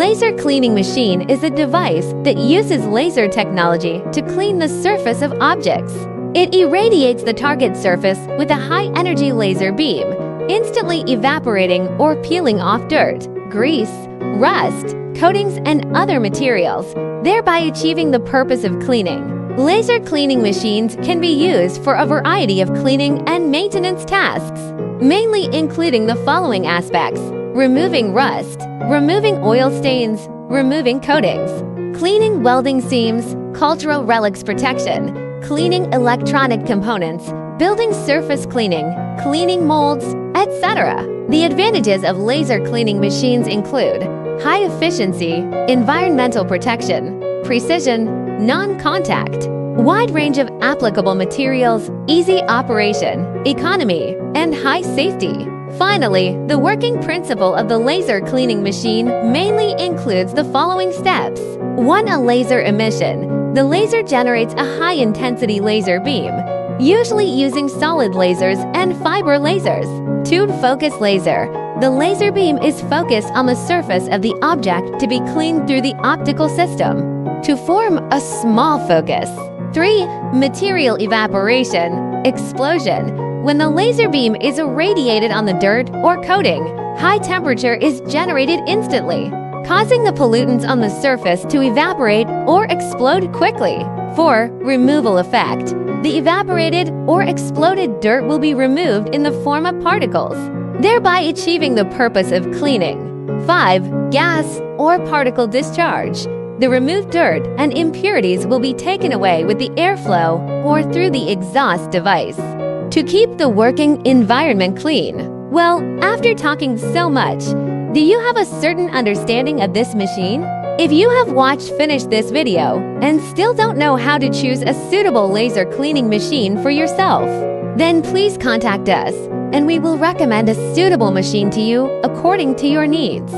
laser cleaning machine is a device that uses laser technology to clean the surface of objects. It irradiates the target surface with a high-energy laser beam, instantly evaporating or peeling off dirt, grease, rust, coatings, and other materials, thereby achieving the purpose of cleaning. Laser cleaning machines can be used for a variety of cleaning and maintenance tasks, mainly including the following aspects: removing rust, removing oil stains, removing coatings, cleaning welding seams, cultural relics protection, cleaning electronic components, building surface cleaning, cleaning molds, etc. The advantages of laser cleaning machines include high efficiency, environmental protection, precision, non-contact, wide range of applicable materials, easy operation, economy, and high safety. Finally, the working principle of the laser cleaning machine mainly includes the following steps. 1. A laser emission. The laser generates a high-intensity laser beam, usually using solid lasers and fiber lasers. 2. Focus laser. The laser beam is focused on the surface of the object to be cleaned through the optical system to form a small focus. 3. Material evaporation, explosion. When the laser beam is irradiated on the dirt or coating, high temperature is generated instantly, causing the pollutants on the surface to evaporate or explode quickly. 4. Removal effect. The evaporated or exploded dirt will be removed in the form of particles, thereby achieving the purpose of cleaning. 5. Gas or particle discharge. The removed dirt and impurities will be taken away with the airflow or through the exhaust device to keep the working environment clean. Well, after talking so much, do you have a certain understanding of this machine? If you have finished this video and still don't know how to choose a suitable laser cleaning machine for yourself, then please contact us and we will recommend a suitable machine to you according to your needs.